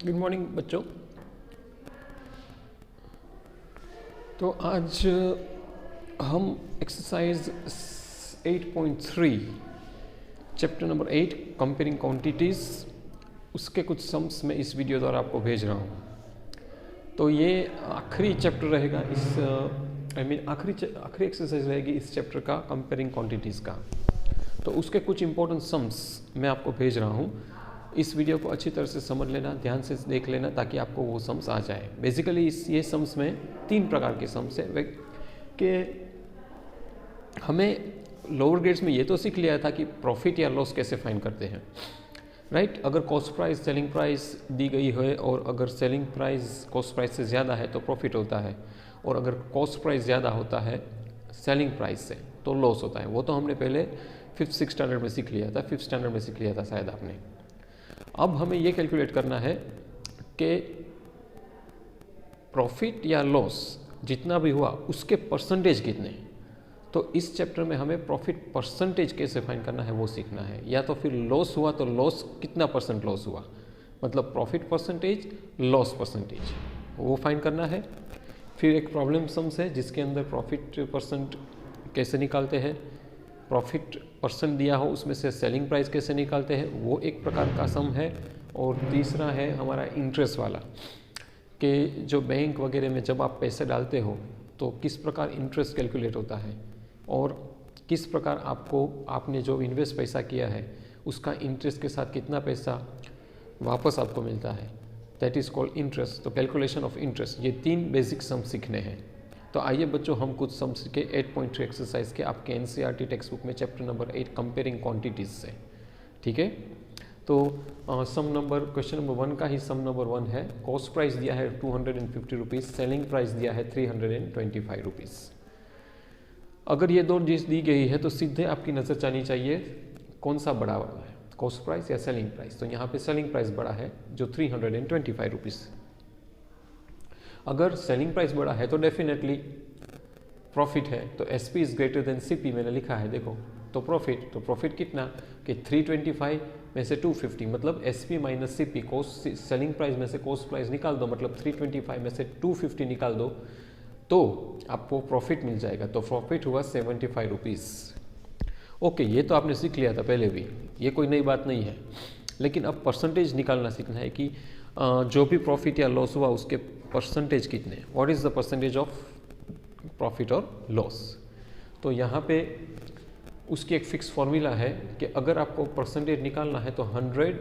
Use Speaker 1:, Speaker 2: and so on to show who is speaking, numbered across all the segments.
Speaker 1: Good morning बच्चों। तो आज हम exercise 8.3 chapter number 8 comparing quantities उसके कुछ सम्स मैं इस वीडियो द्वारा आपको भेज रहा हूँ। तो ये आखिरी चैप्टर रहेगा आखिरी एक्सरसाइज रहेगी इस चैप्टर का कंपेयरिंग क्वांटिटीज़ का। तो उसके कुछ इंपॉर्टेंट सम्स मैं आपको भेज रहा हूँ। इस वीडियो को अच्छी तरह से समझ लेना, ध्यान से देख लेना ताकि आपको वो सम्स आ जाए। बेसिकली ये सम्स में 3 प्रकार के सम्स है कि हमें लोअर ग्रेड्स में ये तो सीख लिया था कि प्रॉफिट या लॉस कैसे फाइंड करते हैं, राइट। अगर कॉस्ट प्राइस सेलिंग प्राइस दी गई है और अगर सेलिंग प्राइस कॉस्ट प्राइस से ज़्यादा है तो प्रॉफिट होता है, और अगर कॉस्ट प्राइस ज़्यादा होता है सेलिंग प्राइस से तो लॉस होता है। वो तो हमने पहले 5th स्टैंडर्ड में सीख लिया था, 5th स्टैंडर्ड में सीख लिया था शायद आपने। अब हमें ये कैलकुलेट करना है कि प्रॉफिट या लॉस जितना भी हुआ उसके परसेंटेज कितने। तो इस चैप्टर में हमें प्रॉफिट परसेंटेज कैसे फाइंड करना है वो सीखना है, या तो फिर लॉस हुआ तो लॉस कितना परसेंट लॉस हुआ, मतलब प्रॉफिट परसेंटेज लॉस परसेंटेज वो फाइंड करना है। फिर एक प्रॉब्लम सम्स है जिसके अंदर प्रॉफिट परसेंट कैसे निकालते हैं, प्रॉफिट परसेंट दिया हो उसमें से सेलिंग प्राइस कैसे निकालते हैं, वो एक प्रकार का सम है। और तीसरा है हमारा इंटरेस्ट वाला, कि जो बैंक वगैरह में जब आप पैसे डालते हो तो किस प्रकार इंटरेस्ट कैलकुलेट होता है और किस प्रकार आपने जो इन्वेस्ट पैसा किया है उसका इंटरेस्ट के साथ कितना पैसा वापस आपको मिलता है, दैट इज़ कॉल्ड इंटरेस्ट। तो कैलकुलेशन ऑफ इंटरेस्ट, ये 3 बेसिक सम सीखने हैं। तो आइए बच्चों हम कुछ सम्स के 8.3 एक्सरसाइज के आपके एनसीईआरटी टेक्स्ट बुक में चैप्टर नंबर 8 कंपेयरिंग क्वांटिटीज से, ठीक है। तो सम नंबर क्वेश्चन नंबर 1 का ही सम नंबर 1 है। कॉस्ट प्राइस दिया है 250 रुपीज़, सेलिंग प्राइस दिया है 325 रुपीज़। अगर ये दो चीज़ दी गई है तो सीधे आपकी नज़र जानी चाहिए कौन सा बड़ा वाला है, कॉस्ट प्राइस या सेलिंग प्राइस। तो यहाँ पे सेलिंग प्राइस बड़ा है जो 325 रुपीज़। अगर सेलिंग प्राइस बड़ा है तो डेफिनेटली प्रॉफिट है, तो SP is greater than CP मैंने लिखा है, देखो। तो प्रॉफिट कितना कि 325 में से 250, मतलब SP minus CP, cost selling price में से कॉस्ट प्राइस निकाल दो, मतलब 325 में से 250 निकाल दो तो आपको प्रॉफिट मिल जाएगा। तो प्रॉफिट हुआ 75 रुपीज़। ओके, ये तो आपने सीख लिया था पहले भी, ये कोई नई बात नहीं है। लेकिन अब परसेंटेज निकालना सीखना है कि जो भी प्रॉफिट या लॉस हुआ उसके परसेंटेज कितने, what is the percentage of profit और लॉस। तो यहाँ पे उसकी एक फिक्स फॉर्मूला है कि अगर आपको परसेंटेज निकालना है तो 100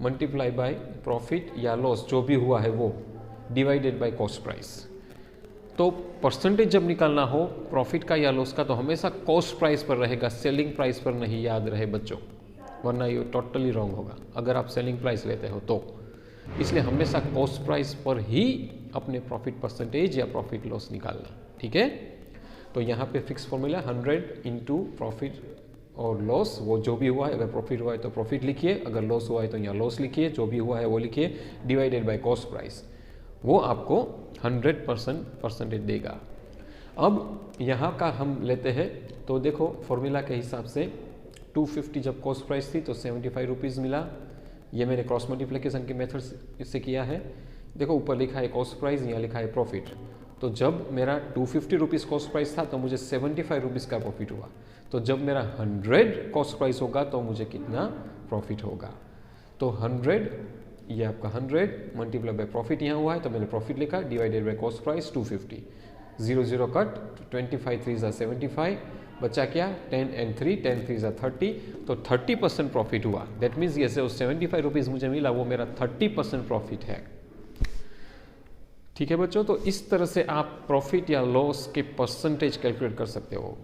Speaker 1: मल्टीप्लाई बाय प्रॉफिट या लॉस जो भी हुआ है वो डिवाइडेड बाय कॉस्ट प्राइस। तो परसेंटेज जब निकालना हो प्रॉफिट का या लॉस का तो हमेशा कॉस्ट प्राइस पर रहेगा, सेलिंग प्राइस पर नहीं, याद रहे बच्चों, वरना ये टोटली रॉन्ग होगा अगर आप सेलिंग प्राइस लेते हो तो। इसलिए हमेशा कॉस्ट प्राइस पर ही अपने प्रॉफिट परसेंटेज या प्रॉफिट लॉस निकालना, ठीक है। तो यहाँ पे फिक्स फॉर्मूला 100 इंटू प्रॉफिट और लॉस, वो जो भी हुआ है, अगर प्रॉफिट हुआ है तो प्रॉफिट लिखिए, अगर लॉस हुआ है तो यहाँ लॉस लिखिए, जो भी हुआ है वो लिखिए, डिवाइडेड बाय कॉस्ट प्राइस, वो आपको 100% परसेंटेज देगा। अब यहाँ का हम लेते हैं तो देखो फॉर्मूला के हिसाब से 250 जब कॉस्ट प्राइस थी तो 75 रुपीज़ मिला। ये मैंने क्रॉस मल्टीप्लिकेशन के मेथड से किया है। देखो ऊपर लिखा है कॉस्ट प्राइस, यहाँ लिखा है प्रॉफिट। तो जब मेरा 250 रुपीज़ कॉस्ट प्राइस था तो मुझे 75 रुपीज़ का प्रॉफिट हुआ। तो जब मेरा 100 कॉस्ट प्राइस होगा तो मुझे कितना प्रॉफिट होगा। तो 100, ये आपका 100 मल्टीप्लाई बाय प्रॉफिट यहाँ हुआ है तो मैंने प्रॉफिट लिखा, divided by cost price 250, 0 cut, 25 3 75, बचा क्या 10 and 3, 10 3 30, तो 30% प्रॉफिट हुआ। दैट मीन्स ये 75 रुपीज़ मुझे मिला, वो मेरा 30% प्रॉफिट है, ठीक है बच्चों। तो इस तरह से आप प्रॉफिट या लॉस के परसेंटेज कैलकुलेट कर सकते हो।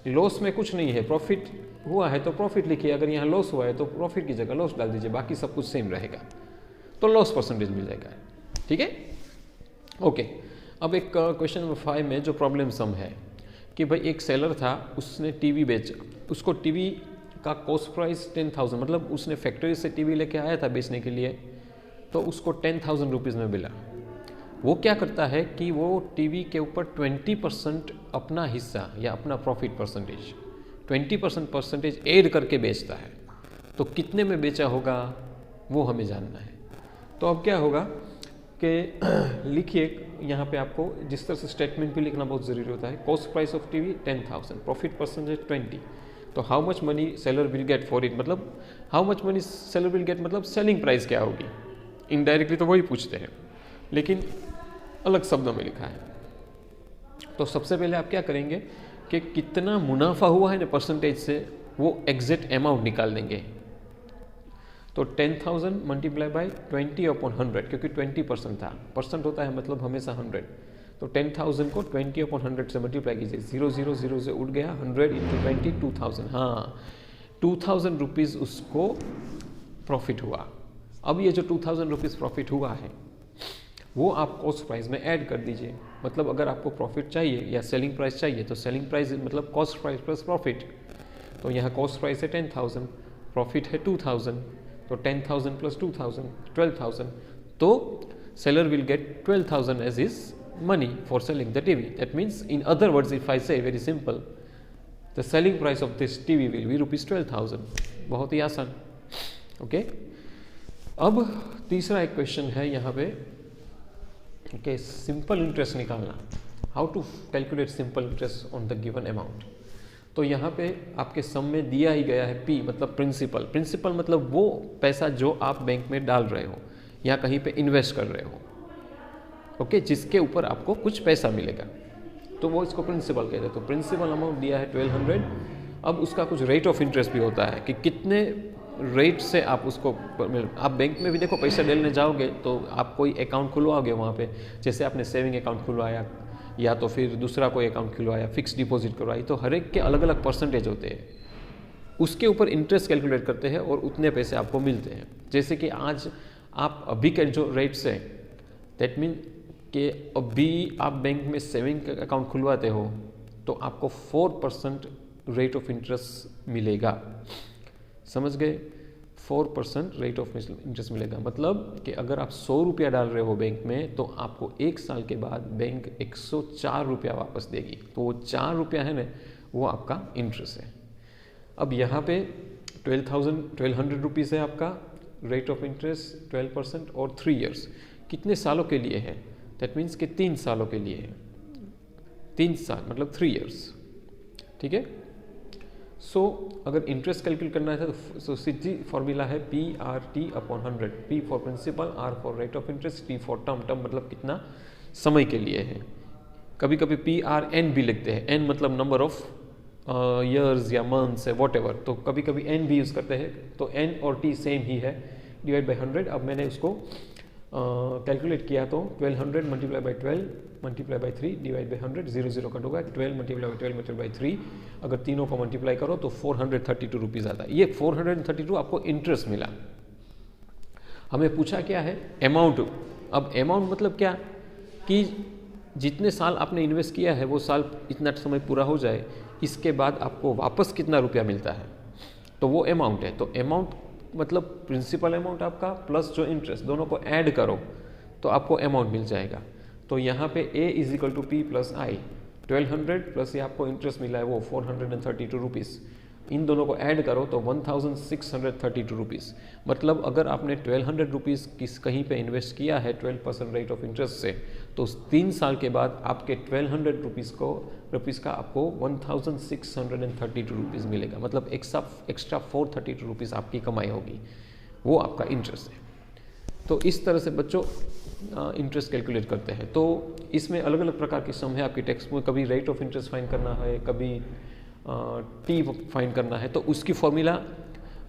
Speaker 1: लॉस में कुछ नहीं है, प्रॉफिट हुआ है तो प्रॉफिट लिखिए, अगर यहाँ लॉस हुआ है तो प्रॉफिट की जगह लॉस डाल दीजिए, बाकी सब कुछ सेम रहेगा, तो लॉस परसेंटेज मिल जाएगा, ठीक है। ओके, अब एक क्वेश्चन नंबर 5 में जो प्रॉब्लम सम है कि भाई एक सेलर था, उसने टीवी बेचा, उसको टीवी का कॉस्ट प्राइस 10,000, मतलब उसने फैक्ट्री से टीवी लेके आया था बेचने के लिए, तो उसको 10,000 रुपीज़ में मिला। वो क्या करता है कि वो टीवी के ऊपर 20% अपना हिस्सा या अपना प्रॉफिट परसेंटेज 20% ऐड करके बेचता है। तो कितने में बेचा होगा वो हमें जानना है। तो अब क्या होगा कि लिखिए यहाँ पे आपको जिस तरह से स्टेटमेंट भी लिखना बहुत ज़रूरी होता है। Cost price of TV 10,000, profit percentage 20, तो how much money seller will get for it, मतलब how much money seller will get मतलब सेलिंग प्राइस क्या होगी। इनडायरेक्टली तो वही पूछते हैं लेकिन अलग शब्दों में लिखा है। तो सबसे पहले आप क्या करेंगे कि कितना मुनाफा हुआ है ना परसेंटेज से, वो एग्जैक्ट अमाउंट निकाल देंगे। तो 10,000 मल्टीप्लाई बाई 20/100, क्योंकि 20% था, परसेंट होता है मतलब हमेशा 100, तो 10,000 को 20/100 से मल्टीप्लाई कीजिए, 000 से उठ गया, 100 इंटू 20 2,000, हाँ 2,000 रुपीज़ उसको प्रॉफिट हुआ। अब ये जो 2,000 रुपीज़ प्रॉफिट हुआ है वो आप कॉस्ट प्राइस में ऐड कर दीजिए। मतलब अगर आपको प्रॉफिट चाहिए या सेलिंग प्राइस चाहिए तो सेलिंग प्राइस मतलब कॉस्ट प्राइस प्लस प्रॉफिट। तो यहाँ कॉस्ट प्राइस है 10,000, प्रॉफिट है 2,000, तो 10,000 प्लस 2,000 12,000, तो seller will get 12,000 as his money for selling the TV. That means in other words, if I say very simple, the selling price of this TV will be rupees 12,000। बहुत ही आसान, okay. अब तीसरा एक question है यहाँ पे कि simple interest निकालना, how to calculate simple interest on the given amount. तो यहाँ पे आपके सम में दिया ही गया है P मतलब प्रिंसिपल। प्रिंसिपल मतलब वो पैसा जो आप बैंक में डाल रहे हो या कहीं पे इन्वेस्ट कर रहे हो, ओके, जिसके ऊपर आपको कुछ पैसा मिलेगा, तो वो इसको प्रिंसिपल कहते हैं। तो प्रिंसिपल अमाउंट दिया है 1200। अब उसका कुछ रेट ऑफ इंटरेस्ट भी होता है कि कितने रेट से आप उसको, आप बैंक में भी देखो पैसा डालने जाओगे तो आप कोई अकाउंट खुलवाओगे वहाँ पे, जैसे आपने सेविंग अकाउंट खुलवाया या तो फिर दूसरा कोई अकाउंट खुलवाया, फिक्स डिपॉजिट करवाई, तो हर एक के अलग अलग परसेंटेज होते हैं, उसके ऊपर इंटरेस्ट कैलकुलेट करते हैं और उतने पैसे आपको मिलते हैं। जैसे कि आज आप अभी के जो रेट्स है, दैट मीन कि अभी आप बैंक में सेविंग अकाउंट खुलवाते हो तो आपको 4% रेट ऑफ इंटरेस्ट मिलेगा, समझ गए, 4% रेट ऑफ इंटरेस्ट मिलेगा। मतलब कि अगर आप 100 रुपया डाल रहे हो बैंक में तो आपको 1 साल के बाद बैंक 104 रुपया वापस देगी, तो वो 4 रुपया है ना, वो आपका इंटरेस्ट है। अब यहाँ पे 1200 रुपीज़ है आपका रेट ऑफ इंटरेस्ट 12% और 3 इयर्स, कितने सालों के लिए है, दैट मीन्स कि 3 सालों के लिए है, 3 साल मतलब 3 इयर्स, ठीक है। सो अगर इंटरेस्ट कैलकुलेट करना है तो सीधी फॉर्मूला है PRT/100, P for principal, R for rate of interest, T for term, term मतलब कितना समय के लिए है। कभी कभी PRN भी लिखते हैं, N मतलब नंबर ऑफ ईयर्स या मंथ्स है वॉट एवर, तो कभी कभी N भी यूज़ करते हैं, तो N और T सेम ही है, डिवाइड बाई 100। अब मैंने उसको कैलकुलेट किया तो 1200 multiply by 12 multiply by 3 divide by 100, 0 cut होगा, 12 मल्टीप्लाई बाई 12 मल्टीप्लाई बाई 3, अगर तीनों को मल्टीप्लाई करो तो 432 रुपीज़ आता है। ये 432 आपको इंटरेस्ट मिला। हमें पूछा क्या है, अमाउंट। अब अमाउंट मतलब क्या कि जितने साल आपने इन्वेस्ट किया है वो साल इतना समय पूरा हो जाए, इसके बाद आपको वापस कितना रुपया मिलता है, तो वो अमाउंट है। तो अमाउंट मतलब प्रिंसिपल अमाउंट आपका प्लस जो इंटरेस्ट, दोनों को ऐड करो तो आपको अमाउंट मिल जाएगा। तो यहाँ पे A = P + I, 1200 प्लस ये आपको इंटरेस्ट मिला है वो 432 रुपीज़, इन दोनों को ऐड करो तो 1632 रुपीज़। मतलब अगर आपने 1200 रुपीज़ कहीं पे इन्वेस्ट किया है 12% रेट ऑफ इंटरेस्ट से, तो 3 साल के बाद आपके 1200 रुपीज़ का आपको 1632 रुपीज़ मिलेगा। मतलब एक्स्ट्रा 432 रुपीज़ आपकी कमाई होगी, वो आपका इंटरेस्ट है। तो इस तरह से बच्चों इंटरेस्ट कैलकुलेट करते हैं। तो इसमें अलग अलग प्रकार की सम है आपकी टेक्स्ट में, कभी रेट ऑफ इंटरेस्ट फाइंड करना है, कभी टी फाइंड करना है, तो उसकी फॉर्मूला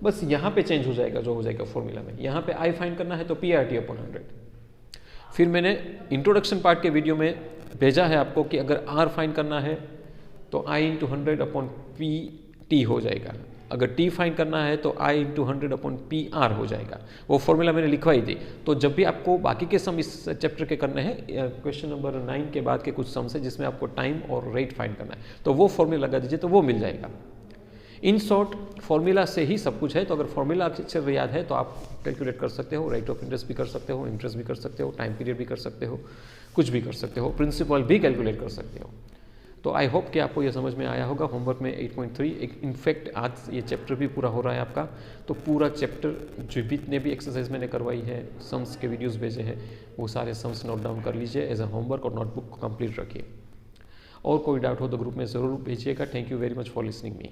Speaker 1: बस यहाँ पे चेंज हो जाएगा, जो हो जाएगा फॉर्मूला में। यहाँ पे आई फाइंड करना है तो PRT/100। फिर मैंने इंट्रोडक्शन पार्ट के वीडियो में भेजा है आपको कि अगर R फाइंड करना है तो I × 100/PT हो जाएगा, अगर T फाइंड करना है तो I × 100/PR हो जाएगा। वो फॉर्मूला मैंने लिखवाई थी। तो जब भी आपको बाकी के सम इस चैप्टर के करने हैं, क्वेश्चन नंबर 9 के बाद के कुछ सम्स है जिसमें आपको टाइम और रेट फाइंड करना है, तो वो फॉर्मूला लगा दीजिए तो वो मिल जाएगा। इन शॉर्ट फॉर्मूला से ही सब कुछ है। तो अगर फॉर्मूला अच्छे से याद है तो आप कैलकुलेट कर सकते हो, रेट ऑफ इंटरेस्ट भी कर सकते हो, इंटरेस्ट भी कर सकते हो, टाइम पीरियड भी कर सकते हो, कुछ भी कर सकते हो, प्रिंसिपल भी कैलकुलेट कर सकते हो। तो आई होप कि आपको ये समझ में आया होगा होमवर्क में 8.3। एक इनफैक्ट आज ये चैप्टर भी पूरा हो रहा है आपका, तो पूरा चैप्टर जो जितने भी एक्सरसाइज मैंने करवाई है, सम्स के वीडियोस भेजे हैं, वो सारे सम्स नोट डाउन कर लीजिए एज अ होमवर्क और नोटबुक को कंप्लीट रखिए। और कोई डाउट हो तो ग्रुप में ज़रूर भेजिएगा। Thank you very much for listening me.